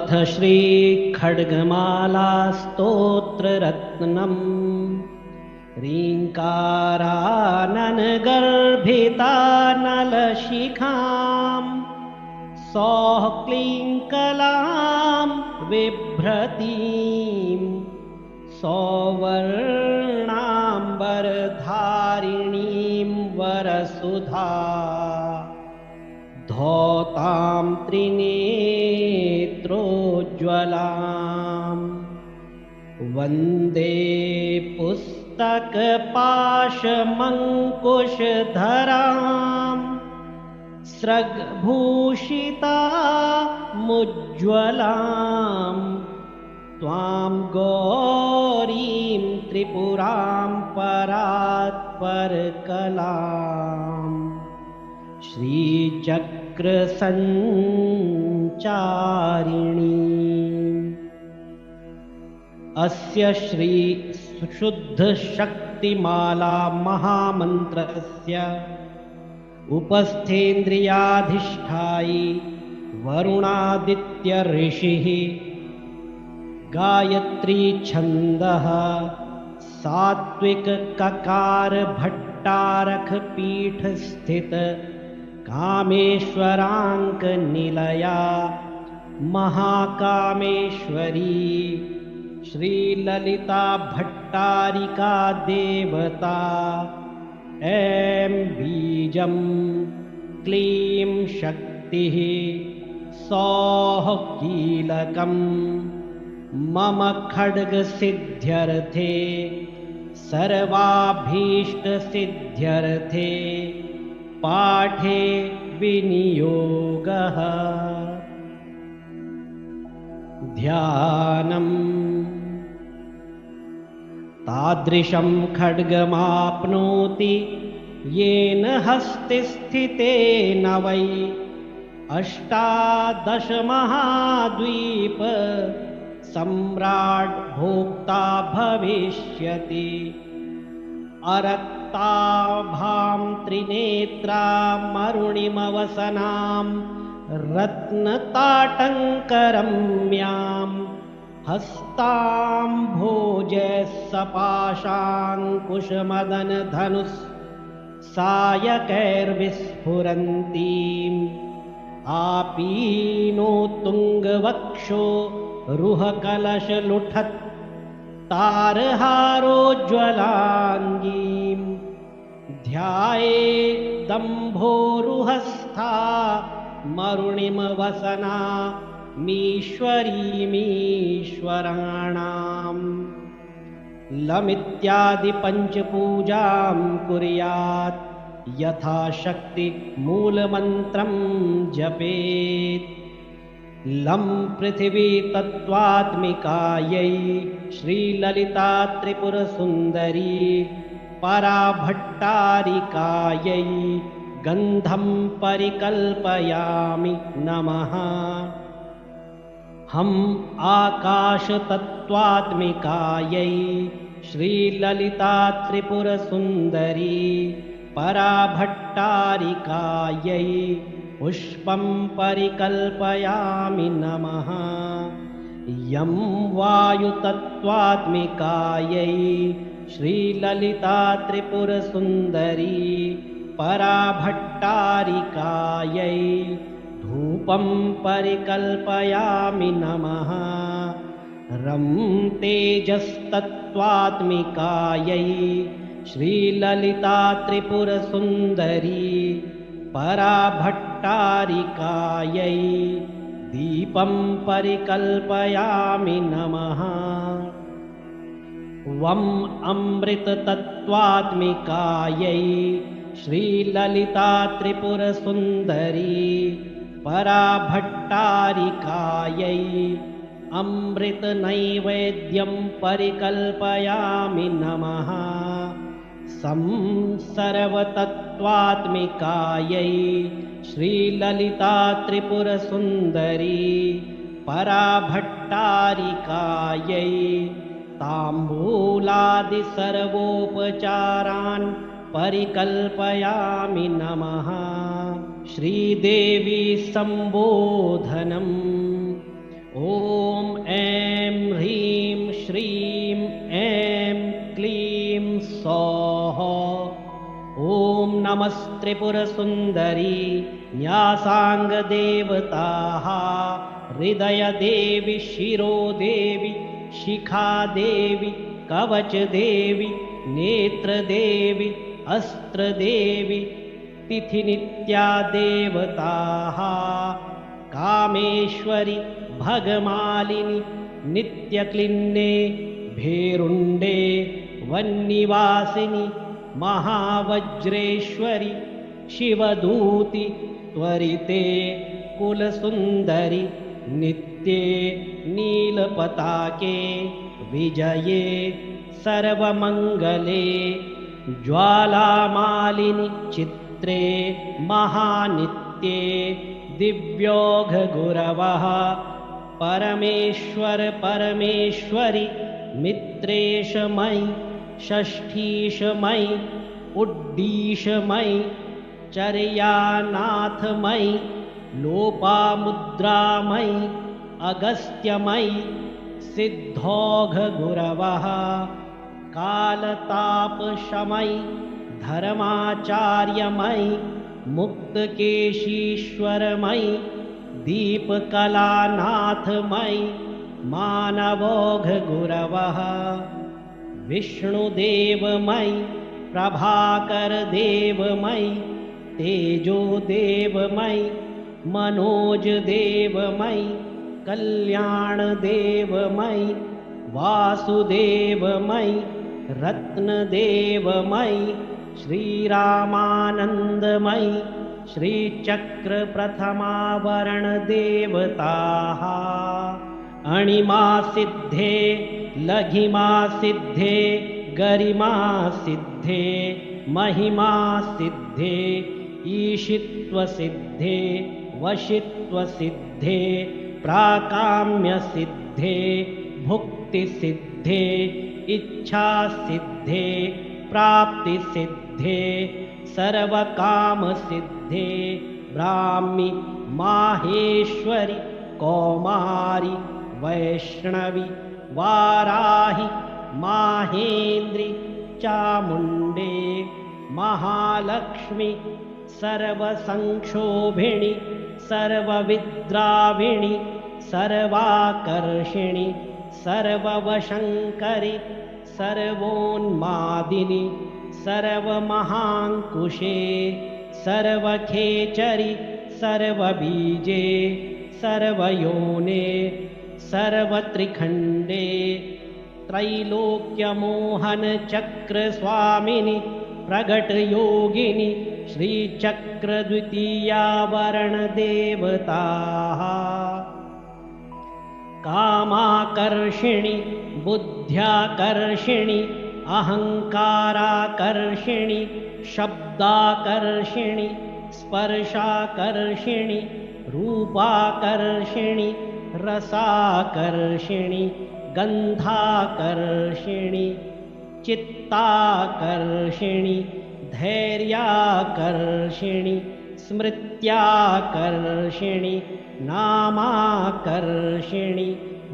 अथ श्रीखड्गमालास्तोत्ररत्नम् रीङ्काराननगर्भितानलशिखां सौः क्लीङ्कलां बिभ्रतीं सौवर्णाम्बरधारिणीं वरसुधा धौतां त्रिनेत्रोज्ज्वलां वन्दे पुस्तकपाशमङ्कुशधरां स्रग्भूषितामुज्ज्वलां त्वां गौरीं त्रिपुरां परात्परकलाम् श्रीचक्रसञ्चारिणी। अस्य श्री शुद्धशक्तिमाला महामन्त्रस्य उपस्थेन्द्रियाधिष्ठायी वरुणादित्य ऋषिः गायत्री छन्दः सात्विक ककार भट्टारख पीठ स्थित कामेश्वरांक निलया महाकामेश्वरी श्रीललिता भट्टारिका देवता ऐं बीजं क्लीं शक्तिः सौः कीलकं मम खड्गसिद्ध्यर्थे सर्वाभीष्टसिद्ध्यर्थे पाठे विनियोगः। ध्यानम् तादृशं खड्गमाप्नोति येन हस्ते स्थितेन वै अष्टादश महाद्वीप सम्राट् भोक्ता भविष्यति। अरक्ताभां त्रिनेत्रामरुणिमवसनां रत्नताटङ्करम्यां हस्तां भोजसपाशाङ्कुशमदनधनुस् सायकैर्विस्फुरन्तीम् आपीनोत्तुङ्गवक्षो रुहकलशलुठत् तारहारोज्ज्वलाङ्गीं ध्यायेदम्भोरुहस्था मरुणिमवसना मीश्वरीमीश्वराणां लमित्यादि पञ्चपूजां कुर्यात् यथाशक्ति मूलमन्त्रं जपेत्। लं पृथिवी तत्त्वात्मिकायै श्रीललिता त्रिपुरसुन्दरी पराभट्टारिकायै गन्धं परिकल्पयामि नमः। हम आकाशतत्त्वात्मिकायै श्रीललिता त्रिपुरसुन्दरी पराभट्टारिकायै पुष्पं परिकल्पयामि नमः। यं वायुतत्त्वात्मिकायै श्रीललिता त्रिपुरसुन्दरी पराभट्टारिकायै धूपं परिकल्पयामि नमः। रं तेजस्तत्त्वात्मिकायै श्रीललिता त्रिपुरसुन्दरी पराभट्टारिकायै दीपं परिकल्पयामि नमः। वं अमृततत्त्वात्मिकायै श्रीललिता त्रिपुरसुन्दरी पराभट्टारिकायै अमृतनैवेद्यं परिकल्पयामि नमः। सर्वतत्त्वात्मिकायै श्रीललिता त्रिपुरसुन्दरी पराभट्टारिकायै ताम्बूलादि सर्वोपचारान् परिकल्पयामि नमः। श्रीदेवी सम्बोधनम् ॐ ऐं ह्रीं श्रीं ऐं क्लीं सौः। ॐ नमस्त्रिपुरसुन्दरी न्यासाङ्गदेवताः हृदयदेवि शिरोदेवि शिखादेवि कवचदेवि नेत्रदेवि अस्त्रदेवि तिथिनित्या देवताः कामेश्वरि भगमालिनि नित्यक्लिन्ने भेरुण्डे वह्निवासिनि महावज्रेश्वरि शिवदूति त्वरिते कुलसुन्दरि नित्ये नीलपताके विजये सर्वमङ्गले ज्वालामालिनि चित्रे महानित्ये दिव्योघगुरवः परमेश्वर परमेश्वरि मित्रेशमयि षष्ठीशमयि उड्डीशमयि चर्यानाथमयि लोपामुद्रामयि अगस्त्यमयि सिद्धौघगुरवः कालतापशमयि धर्माचार्यमयि मुक्तकेशीश्वरमयि दीपकलानाथमयि मानवौघगुरवः विष्णुदेवमयि प्रभाकरदेवमयि तेजोदेवमयि मनोजदेवमयि कल्याणदेवमयि वासुदेवमयि रत्नदेवमयि श्रीरामानन्दमयि श्रीचक्रप्रथमावरणदेवताः अणिमासिद्धे लघिमासिद्धे गरिमासिद्धे महिमासिद्धे ईशित्वसिद्धे वशित्वसिद्धे प्राकाम्यसिद्धे भुक्तिसिद्धे इच्छासिद्धे प्राप्तिसिद्धे सर्वकामसिद्धे ब्राह्मी माहेश्वरि कौमारी वैष्णवी वाराहि माहेन्द्रि चामुण्डे महालक्ष्मी सर्वसंक्षोभिणि सर्वविद्राविणि सर्वाकर्षिणि सर्ववशङ्करि सर्वोन्मादिनि सर्वमहाङ्कुशे सर्वखेचरि सर्वबीजे सर्वयोने सर्वत्रिखण्डे त्रैलोक्यमोहनचक्रस्वामिनि प्रगटयोगिनि श्रीचक्रद्वितीयावरणदेवताः कामाकर्षिणि बुद्ध्याकर्षिणि अहङ्काराकर्षिणि शब्दाकर्षिणि स्पर्शाकर्षिणि रूपाकर्षिणि रसाकर्षिणि गन्धाकर्षिणि चित्ताकर्षिणि धैर्याकर्षिणि स्मृत्याकर्षिणि नामाकर्षिणि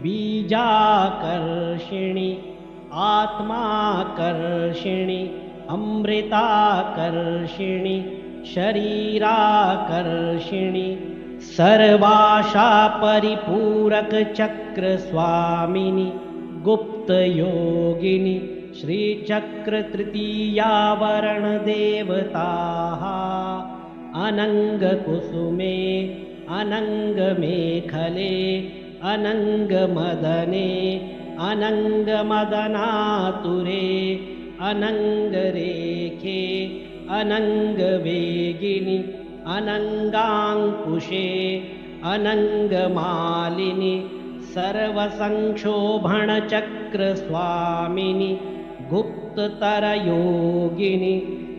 बीजाकर्षिणि आत्माकर्षिणि अमृताकर्षिणि शरीराकर्षिणि सर्वाशा परिपूरकचक्रस्वामिनि गुप्तयोगिनि श्रीचक्रतृतीयावरणदेवताः अनङ्गकुसुमे अनङ्गमेखले अनङ्गमदने अनङ्गमदनातुरे अनङ्गरेखे अनङ्गवेगिनि अनङ्गाङ्कुशे अनङ्गमालिनि सर्वसंक्षोभणचक्रस्वामिनि गुप्ततरयोगिनि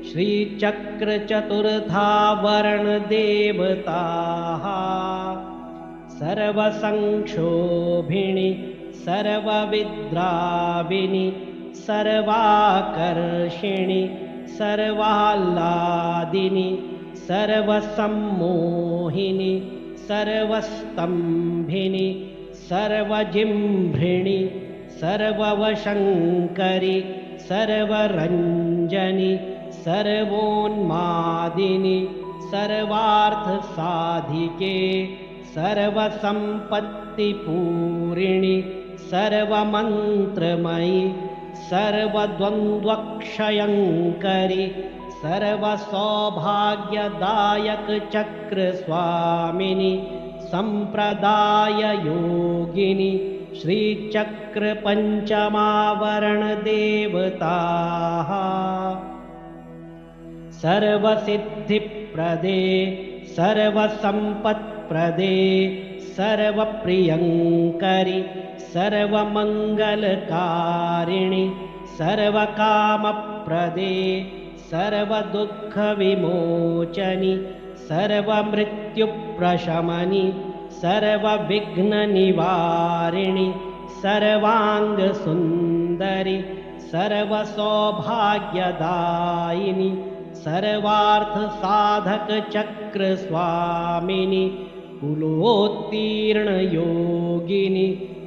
श्रीचक्रचतुर्थावरणदेवताः सर्वसंक्षोभिणि सर्वविद्राविणि सर्वाकर्षिणि सर्वाह्लादिनि सर्वसम्मोहिनि सर्वस्तम्भिनि सर्वजिह्म्भिणि सर्ववशङ्करि सर्वरञ्जनि सर्वोन्मादिनि सर्वार्थसाधिके सर्वसम्पत्तिपूरिणि सर्वमन्त्रमयि सर्वद्वन्द्वक्षयङ्करि सर्वसौभाग्यदायकचक्रस्वामिनि सम्प्रदाययोगिनि श्रीचक्रपञ्चमावरणदेवताः सर्वसिद्धिप्रदे सर्वसम्पत्प्रदे सर्वप्रियङ्करि सर्वमङ्गलकारिणि सर्वकामप्रदे सर्वदुःखविमोचनि सर्वमृत्युप्रशमनि सर्वविघ्ननिवारिणि सर्वाङ्गसुन्दरि सर्वसौभाग्यदायिनि सर्वार्थसाधकचक्रस्वामिनि कुलोत्तीर्णयोगिनि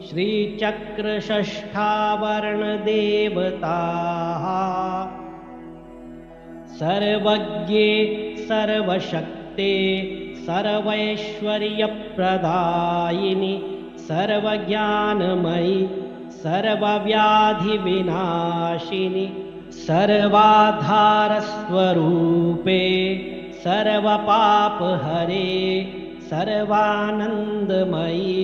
श्रीचक्रषष्ठावरणदेवताः सर्वज्ञे सर्वशक्ते सर्वैश्वर्यप्रदायिनि सर्वज्ञानमयि सर्वव्याधिविनाशिनि सर्वाधारस्वरूपे सर्वपापहरे सर्वानन्दमयी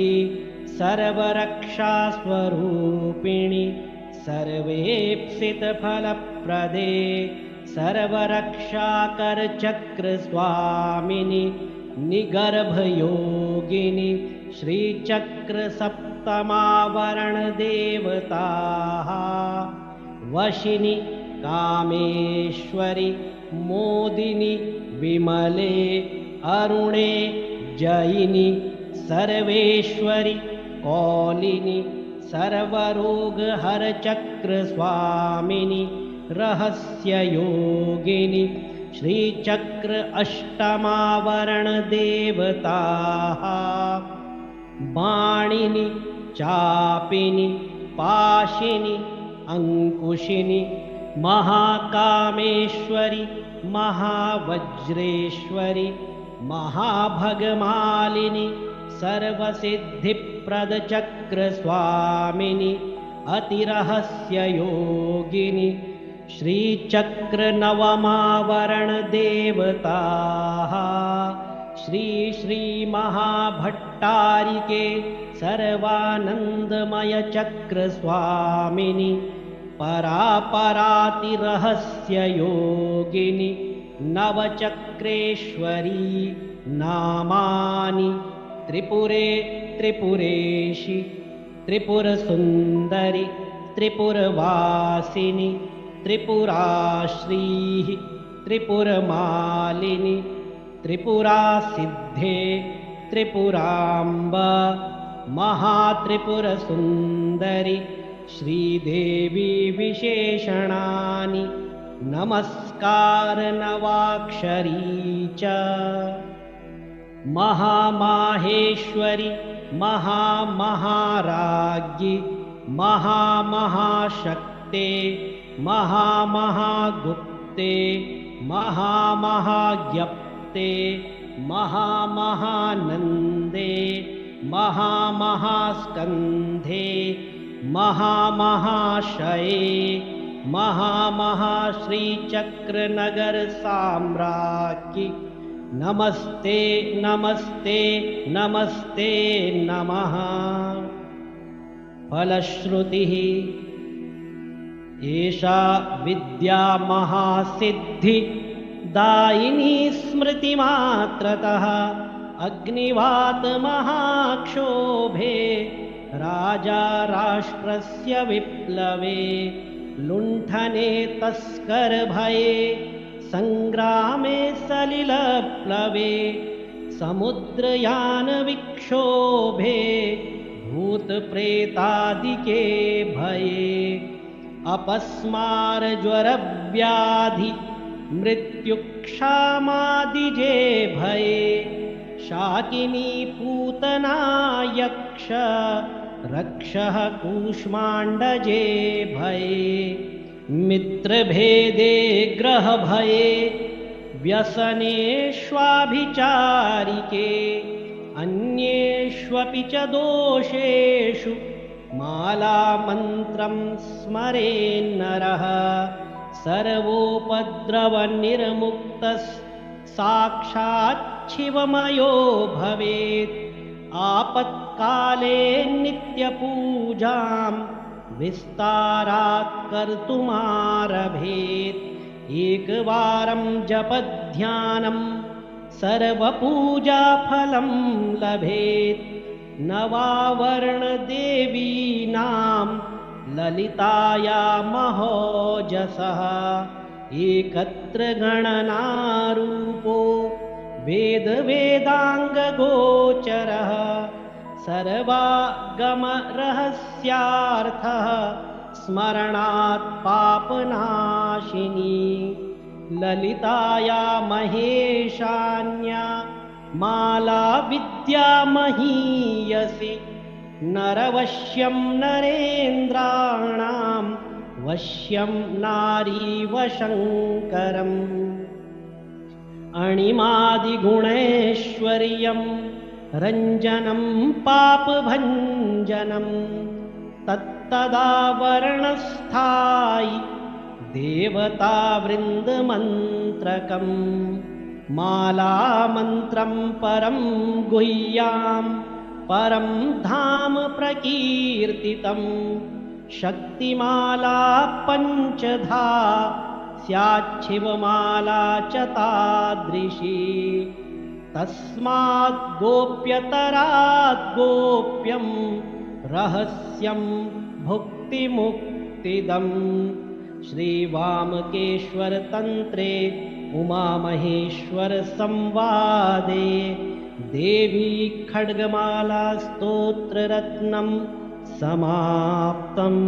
सर्वरक्षास्वरूपिणि सर्वेप्सितफलप्रदे सर्वरक्षाकरचक्रस्वामिनि निगर्भयोगिनि श्रीचक्रसप्तमावरणदेवताः वशिनि कामेश्वरि मोदिनि विमले अरुणे जयिनि सर्वेश्वरि कौलिनि सर्वरोगहरचक्रस्वामिनि रहस्ययोगिनि श्रीचक्र अष्टमावरणदेवताः बाणिनि चापिनि पाशिनि अंकुशिनि महाकामेश्वरि महावज्रेश्वरि महाभगमालिनि सर्वसिद्धिप्रदचक्रस्वामिनि अतिरहस्ययोगिनि श्रीचक्रनवमावरणदेवताः श्री श्री महाभट्टारिके सर्वानन्दमयचक्रस्वामिनि परापरातिरहस्ययोगिनि नवचक्रेश्वरी नामानि त्रिपुरे त्रिपुरेशि त्रिपुरसुन्दरि त्रिपुरवासिनि त्रिपुराश्रीः त्रिपुरमालिनि त्रिपुरासिद्धे त्रिपुराम्ब महात्रिपुरसुन्दरि श्रीदेवी विशेषणानि नमस्कारनवाक्षरी च महामाहेश्वरि महामहाराज्ञि महामहाशक्ते महामहागुप्ते महामहाज्ञप्ते महामहानन्दे महामहास्कन्धे महामहाशये महामहाश्रीचक्रनगरसाम्राज्ञि नमस्ते नमस्ते नमस्ते नमः। फलश्रुतिः एषा विद्या महासिद्धि दायिनी स्मृतिमात्रतः अग्निवात महाक्षोभे राजा राष्ट्रस्य विप्लवे लुण्ठने तस्करभये संग्रामे सलिलप्लवे समुद्रयानविक्षोभे भूतप्रेतादिके भये अपस्मारज्वरव्याधि मृत्युक्षामादिजे भये शाकिनी पूत पूतनायक्ष रक्षः कूष्माण्डजे भये मित्रभेदे ग्रहभये व्यसनेष्वाभिचारिके अन्येष्वपि च दोषेषु मालामन्त्रं स्मरेन्नरः सर्वोपद्रवनिर्मुक्तः साक्षाच्छिवमयो भवेत् आपत्काले नित्यपूजां विस्तारात् कर्तुमारभेत् एकवारं जपध्यानं सर्वपूजाफलं लभेत् नवावर्णदेवीनां ललिताया महोजसः एकत्र गणनारूपो वेदवेदाङ्गगोचरः सर्वागमरहस्यार्थः स्मरणात् पापनाशिनी ललिताया महेशान्या माला विद्या महीयसी नरवश्यं नरेन्द्राणां वश्यं नारीवशङ्करम् अणिमादिगुणैश्वर्यं रञ्जनं पापभञ्जनं तत्तदावरणस्थायि देवतावृन्दमन्त्रकं मालामन्त्रं परं गुह्यां परं धाम प्रकीर्तितं शक्तिमाला पञ्चधा स्याच्छिवमाला च तादृशी तस्माद् गोप्यतराद् गोप्यं रहस्यं भुक्तिमुक्तिदम् श्रीवामकेश्वरतन्त्रे उमामहेश्वरसंवादे देवी खड्गमाला स्तोत्ररत्नं समाप्तम्।